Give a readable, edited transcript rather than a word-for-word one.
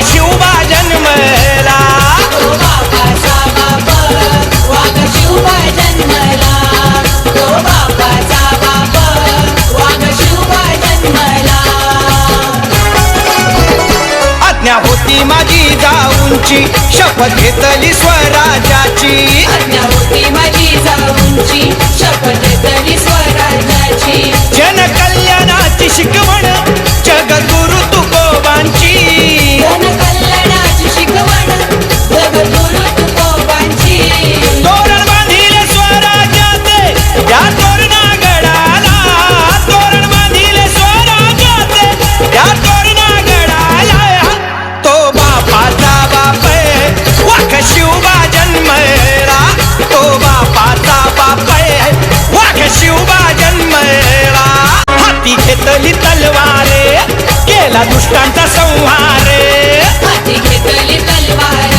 शिवबा जन्मला, तो बापाचा बाप वाघ शिवबा जन्मला, तो बापाचा बाप वाघ शिवबा जन्मला. आज्ञा होती माझी जाऊंची, शपथ घेतली स्वराज्याची, आज्ञा होती माझी जाऊंची, शपथ घेतली स्वराज्याची. जनकल्याणाची शिकवण जगद्गुरु तुकोबांची, जनकल्याणाची शिकवण जगद्गुरु तुकोबांची. तोरण बांधिले स्वराज्याचे या तोरणागडाला, तोरण बांधिले स्वराज्याचे या तोरणागडाला. तो बापाचा बाप वाघ शिवबा जन्मला, तो बापाचा बाप वाघ शिवबा जन्मला. हाती घेतली तलवारे, केला दुष्टांचा संहार, हाती घेतली तलवार,